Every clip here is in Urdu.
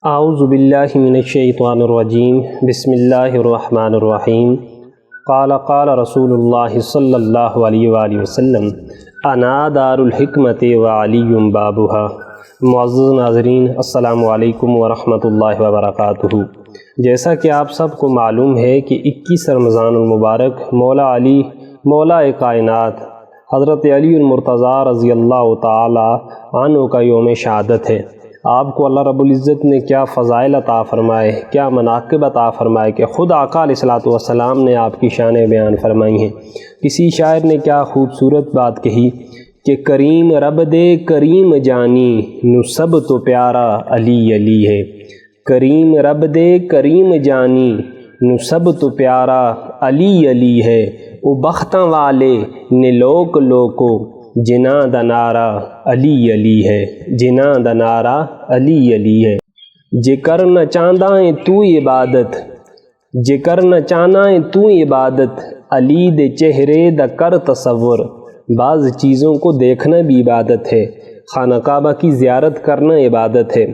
اعوذ باللہ من الشیطان الرجیم بسم اللہ الرحمن الرحیم قال رسول اللہ صلی اللہ علیہ وآلہ وسلم انا دار الحکمت وعلی بابها۔ معزز ناظرین، السلام علیکم ورحمۃ اللہ وبرکاتہ۔ جیسا کہ آپ سب کو معلوم ہے کہ 21 رمضان المبارک مولا علی مولا کائنات حضرت علی المرتضیٰ رضی اللہ تعالی عنہ کا یوم شہادت ہے۔ آپ کو اللہ رب العزت نے کیا فضائل عطا فرمائے، کیا مناقب عطا فرمائے کہ خود آقا علیہ الصلوۃ والسلام نے آپ کی شان بیان فرمائی ہیں۔ کسی شاعر نے کیا خوبصورت بات کہی کہ کریم رب دے کریم جانی نو سب تو پیارا علی علی ہے۔ کریم رب دے کریم جانی نو سب تو پیارا علی علی ہے۔ او بختاں والے نے لوک لوکو جناں دا نعرہ علی علی ہے، جناں دا نعرہ علی علی ہے۔ جے کرنا چاہندا ہے تو عبادت، جے کرنا چاہنا ہے تو عبادت، علی دے چہرے دا کر تصور۔ بعض چیزوں کو دیکھنا بھی عبادت ہے۔ خانہ کعبہ کی زیارت کرنا عبادت ہے،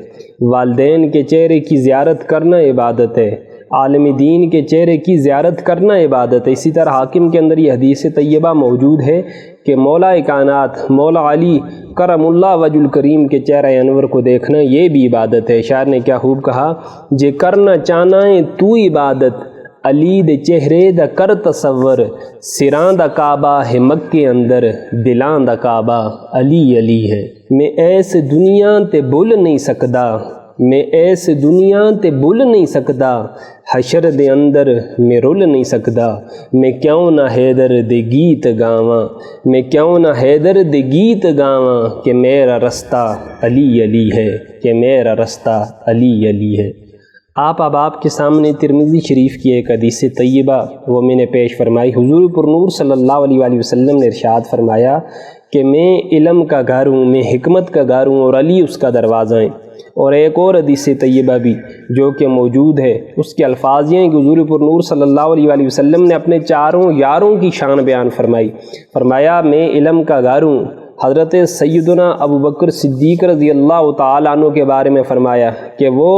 والدین کے چہرے کی زیارت کرنا عبادت ہے، عالم دین کے چہرے کی زیارت کرنا عبادت ہے۔ اسی طرح حاکم کے اندر یہ حدیث طیبہ موجود ہے کہ مولا کائنات مولا علی کرم اللہ وجہ الکریم کے چہرہ انور کو دیکھنا یہ بھی عبادت ہے۔ شاعر نے کیا خوب کہا، جے کرنا چاہنا ہے تو عبادت، علی دے چہرے دا کر تصور۔ سراں دا کعبہ ہے مکے اندر، دلاں دا کعبہ علی علی ہے۔ میں ایس دنیا تے بھول نہیں سکدا، میں ایس دنیا تے بھول نہیں سکدا، حشر دے اندر میں رول نہیں سکدا۔ میں کیوں نہ حیدر دے گیت گاواں، میں کیوں نہ حیدر دے گیت گاواں کہ میرا رستہ علی علی ہے، کہ میرا رستہ علی علی ہے۔ آپ کے سامنے ترمذی شریف کی ایک حدیث طیبہ وہ میں نے پیش فرمائی۔ حضور پر نور صلی اللہ علیہ وآلہ وسلم نے ارشاد فرمایا کہ میں علم کا گھر ہوں، میں حکمت کا گھر ہوں اور علی اس کا دروازہ ہے۔ اور ایک اور حدیث طیبہ بھی جو کہ موجود ہے، اس کے الفاظ یہ ہیں کہ حضور پر نور صلی اللہ علیہ وآلہ وسلم نے اپنے چاروں یاروں کی شان بیان فرمائی۔ فرمایا میں علم کا گھر ہوں۔ حضرت سیدنا ابو بکر صدیق رضی اللہ تعالیٰ عنہ کے بارے میں فرمایا کہ وہ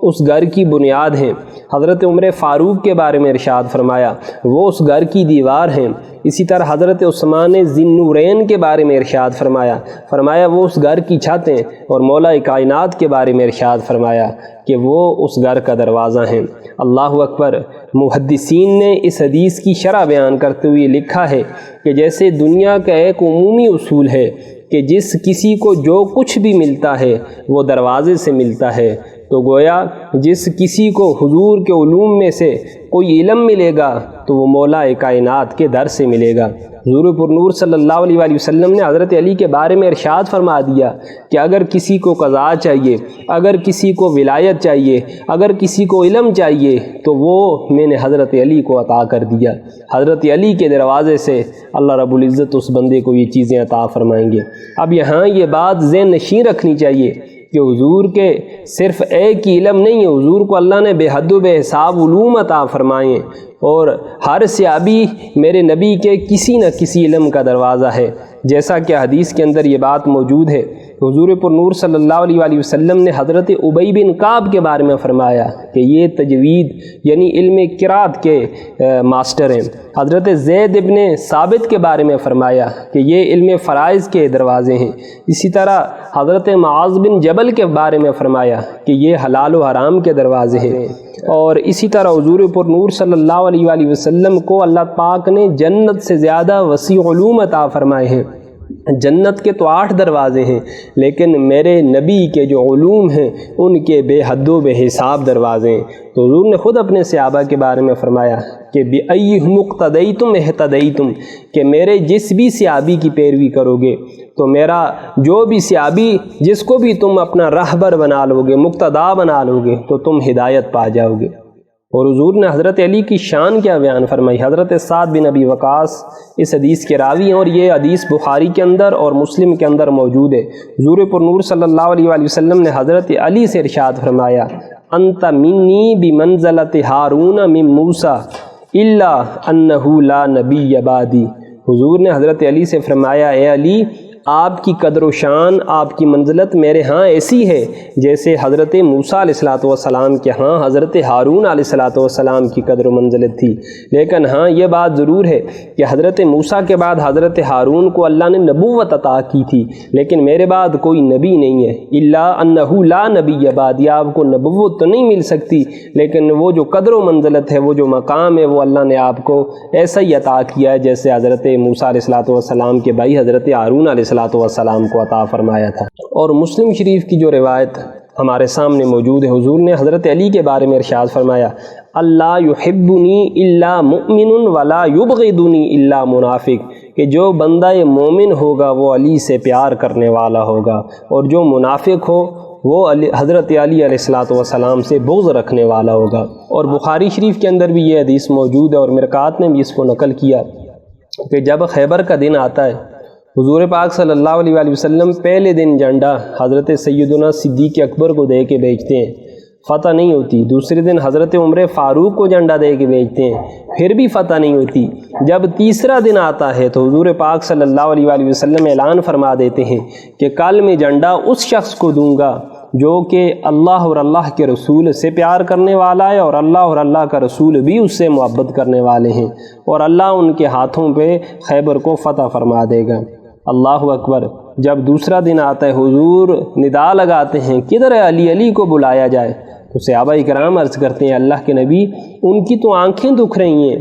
اس گھر کی بنیاد ہیں۔ حضرت عمر فاروق کے بارے میں ارشاد فرمایا وہ اس گھر کی دیوار ہیں۔ اسی طرح حضرت عثمان ذی النورین کے بارے میں ارشاد فرمایا وہ اس گھر کی چھت ہیں، اور مولا کائنات کے بارے میں ارشاد فرمایا کہ وہ اس گھر کا دروازہ ہیں۔ اللہ اکبر۔ محدثین نے اس حدیث کی شرح بیان کرتے ہوئے لکھا ہے کہ جیسے دنیا کا ایک عمومی اصول ہے کہ جس کسی کو جو کچھ بھی ملتا ہے وہ دروازے سے ملتا ہے، تو گویا جس کسی کو حضور کے علوم میں سے کوئی علم ملے گا تو وہ مولا کائنات کے در سے ملے گا۔ حضور پر نور صلی اللہ علیہ وآلہ وسلم نے حضرت علی کے بارے میں ارشاد فرما دیا کہ اگر کسی کو قضاء چاہیے، اگر کسی کو ولایت چاہیے، اگر کسی کو علم چاہیے تو وہ میں نے حضرت علی کو عطا کر دیا۔ حضرت علی کے دروازے سے اللہ رب العزت اس بندے کو یہ چیزیں عطا فرمائیں گے۔ اب یہاں یہ بات ذہن نشین رکھنی چاہیے کہ حضور کے صرف ایک ہی علم نہیں ہے، حضور کو اللہ نے بے حد و بے حساب علوم عطا فرمائے، اور ہر صحابی میرے نبی کے کسی نہ کسی علم کا دروازہ ہے۔ جیسا کہ حدیث کے اندر یہ بات موجود ہے، حضور پر نور صلی اللہ علیہ وآلہ وسلم نے حضرت ابی بن کعب کے بارے میں فرمایا کہ یہ تجوید یعنی علم قرات کے ماسٹر ہیں۔ حضرت زید ابن ثابت کے بارے میں فرمایا کہ یہ علم فرائض کے دروازے ہیں۔ اسی طرح حضرت معاذ بن جبل کے بارے میں فرمایا کہ یہ حلال و حرام کے دروازے ہیں۔ اور اسی طرح حضور پر نور صلی اللہ علیہ وآلہ وسلم کو اللہ پاک نے جنت سے زیادہ وسیع علوم عطا فرمائے ہیں۔ جنت کے تو 8 دروازے ہیں، لیکن میرے نبی کے جو علوم ہیں ان کے بے حد و بے حساب دروازے ہیں۔ تو حضور نے خود اپنے صحابہ کے بارے میں فرمایا کہ بِأَيِّهِمُ اقْتَدَيْتُمْ اهْتَدَيْتُمْ، کہ میرے جس بھی صحابی کی پیروی کرو گے تو میرا جو بھی صحابی جس کو بھی تم اپنا رہبر بنا لو گے، مقتدا بنا لو گے تو تم ہدایت پا جاؤ گے۔ اور حضور نے حضرت علی کی شان کیا بیان فرمائی۔ حضرت سعد بن ابی وقاص اس حدیث کے راوی ہیں، اور یہ حدیث بخاری کے اندر اور مسلم کے اندر موجود ہے۔ حضور پر نور صلی اللہ علیہ وآلہ وسلم نے حضرت علی سے ارشاد فرمایا انت منی بمنزلۃ ہارون من موسیٰ الا انہ لا نبی بعدی۔ حضور نے حضرت علی سے فرمایا اے علی آپ کی قدر و شان، آپ کی منزلت میرے ہاں ایسی ہے جیسے حضرت موسیٰ علیہ الصلوۃ والسلام کے ہاں حضرت ہارون علیہ الصلوۃ والسلام کی قدر و منزلت تھی۔ لیکن ہاں یہ بات ضرور ہے کہ حضرت موسیٰ کے بعد حضرت ہارون کو اللہ نے نبوت عطا کی تھی، لیکن میرے بعد کوئی نبی نہیں ہے، الا انہ لا نبی بعدی، آپ کو نبوت تو نہیں مل سکتی، لیکن وہ جو قدر و منزلت ہے، وہ جو مقام ہے، وہ اللہ نے آپ کو ایسا ہی عطا کیا ہے جیسے حضرت موسیٰ علیہ الصلوۃ والسلام کے بھائی حضرت ہارون علیہ الصلوۃ والسلام کو عطا فرمایا تھا۔ اور مسلم شریف کی جو روایت ہمارے سامنے موجود ہے، حضور نے حضرت علی کے بارے میں ارشاد فرمایا، اللہ یحبنی الا مؤمن ولا یبغضنی الا منافق، کہ جو بندہ مومن ہوگا وہ علی سے پیار کرنے والا ہوگا، اور جو منافق ہو وہ حضرت علی علیہ الصلوۃ والسلام سے بغض رکھنے والا ہوگا۔ اور بخاری شریف کے اندر بھی یہ حدیث موجود ہے، اور مرقات نے بھی اس کو نقل کیا کہ جب خیبر کا دن آتا ہے، حضور پاک صلی اللہ علیہ وآلہ وسلم پہلے دن جھنڈا حضرت سیدنا صدیق اکبر کو دے کے بیچتے ہیں، فتح نہیں ہوتی۔ دوسرے دن حضرت عمر فاروق کو جھنڈا دے کے بیچتے ہیں، پھر بھی فتح نہیں ہوتی۔ جب تیسرا دن آتا ہے تو حضور پاک صلی اللہ علیہ وآلہ وسلم اعلان فرما دیتے ہیں کہ کل میں جھنڈا اس شخص کو دوں گا جو کہ اللہ اور اللہ کے رسول سے پیار کرنے والا ہے، اور اللہ اور اللہ کا رسول بھی اس سے محبت کرنے والے ہیں، اور اللہ ان کے ہاتھوں پہ خیبر کو فتح فرما دے گا۔ اللہ اکبر۔ جب دوسرا دن آتا ہے، حضور ندا لگاتے ہیں کدھر ہے علی، علی کو بلایا جائے، تو صحابہ کرام عرض کرتے ہیں اللہ کے نبی ان کی تو آنکھیں دکھ رہی ہیں۔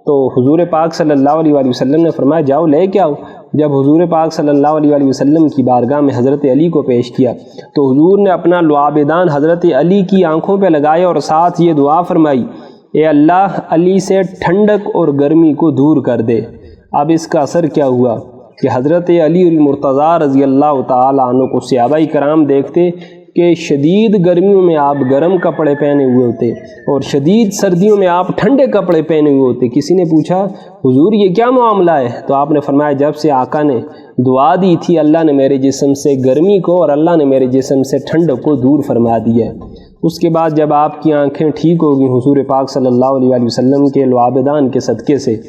تو حضور پاک صلی اللہ علیہ وآلہ وسلم نے فرمایا جاؤ لے کے آؤ۔ جب حضور پاک صلی اللہ علیہ وآلہ وسلم کی بارگاہ میں حضرت علی کو پیش کیا تو حضور نے اپنا لعابدان حضرت علی کی آنکھوں پہ لگایا اور ساتھ یہ دعا فرمائی، اے اللہ علی سے ٹھنڈک اور گرمی کو دور کر دے۔ اب اس کا اثر کیا ہوا کہ حضرت علی المرتضیٰ رضی اللہ تعالی عنہ کو صحابہ کرام دیکھتے کہ شدید گرمیوں میں آپ گرم کپڑے پہنے ہوئے ہوتے اور شدید سردیوں میں آپ ٹھنڈے کپڑے پہنے ہوئے ہوتے۔ کسی نے پوچھا حضور یہ کیا معاملہ ہے؟ تو آپ نے فرمایا جب سے آقا نے دعا دی تھی اللہ نے میرے جسم سے گرمی کو اور اللہ نے میرے جسم سے ٹھنڈک کو دور فرما دیا ہے۔ اس کے بعد جب آپ کی آنکھیں ٹھیک ہو گئیں حضور پاک صلی اللہ علیہ وآلہ وسلم کے لعابدان کے صدقے سے،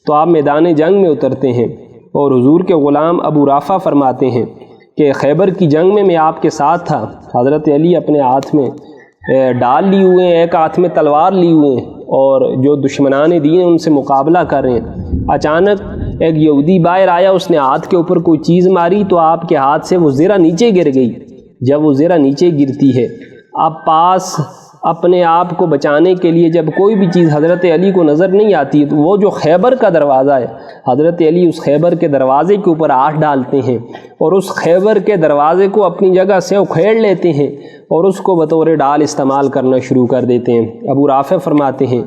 تو آپ میدان جنگ میں اترتے ہیں، اور حضور کے غلام ابو رافع فرماتے ہیں کہ خیبر کی جنگ میں آپ کے ساتھ تھا، حضرت علی اپنے ہاتھ میں ڈال لی ہوئے ہیں، ایک ہاتھ میں تلوار لی ہوئے ہیں، اور جو دشمنان دین ان سے مقابلہ کر رہے ہیں۔ اچانک ایک یہودی باہر آیا، اس نے ہاتھ کے اوپر کوئی چیز ماری تو آپ کے ہاتھ سے وہ زرہ نیچے گر گئی۔ جب وہ زرہ نیچے گرتی ہے، آپ پاس اپنے آپ کو بچانے کے لیے جب کوئی بھی چیز حضرت علی کو نظر نہیں آتی تو وہ جو خیبر کا دروازہ ہے، حضرت علی اس خیبر کے دروازے کے اوپر ہاتھ ڈالتے ہیں اور اس خیبر کے دروازے کو اپنی جگہ سے اکھیڑ لیتے ہیں اور اس کو بطور ڈال استعمال کرنا شروع کر دیتے ہیں۔ ابو رافع فرماتے ہیں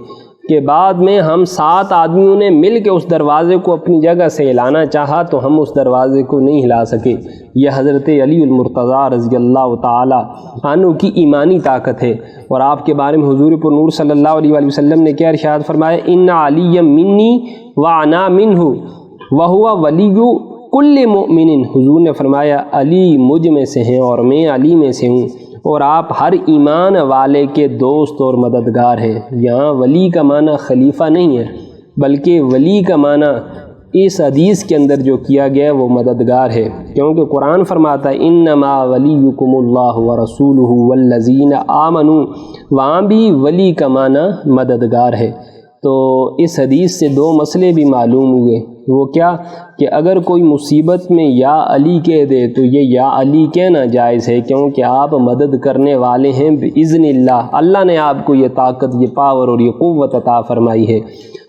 کہ بعد میں ہم 7 آدمیوں نے مل کے اس دروازے کو اپنی جگہ سے ہلانا چاہا تو ہم اس دروازے کو نہیں ہلا سکے۔ یہ حضرت علی المرتضیٰ رضی اللہ تعالی عنہ کی ایمانی طاقت ہے۔ اور آپ کے بارے میں حضور پر نور صلی اللہ علیہ وآلہ وسلم نے کیا ارشاد فرمایا، ان علی منی وانا منہ وہو ولی کل مؤمن۔ حضور نے فرمایا علی مجھ میں سے ہیں اور میں علی میں سے ہوں، اور آپ ہر ایمان والے کے دوست اور مددگار ہیں۔ یہاں ولی کا معنی خلیفہ نہیں ہے، بلکہ ولی کا معنی اس حدیث کے اندر جو کیا گیا ہے وہ مددگار ہے، کیونکہ قرآن فرماتا ہے انما ولیکم اللہ ورسولہ والذین آمنوا، وہاں بھی ولی کا معنی مددگار ہے۔ تو اس حدیث سے 2 مسئلے بھی معلوم ہوئے، وہ کیا کہ اگر کوئی مصیبت میں یا علی کہہ دے تو یہ یا علی کہنا جائز ہے، کیونکہ آپ مدد کرنے والے ہیں بإذن اللہ، اللہ نے آپ کو یہ طاقت، یہ پاور اور یہ قوت عطا فرمائی ہے۔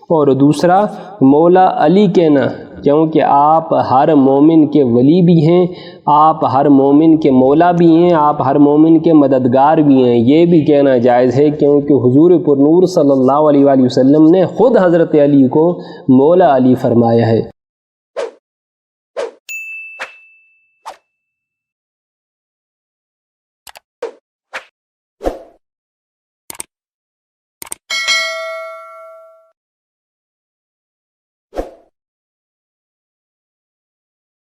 اور دوسرا مولا علی کہنا، کیونکہ آپ ہر مومن کے ولی بھی ہیں، آپ ہر مومن کے مولا بھی ہیں، آپ ہر مومن کے مددگار بھی ہیں، یہ بھی کہنا جائز ہے، کیونکہ حضور پر نور صلی اللہ علیہ وآلہ وسلم نے خود حضرت علی کو مولا علی فرمایا ہے۔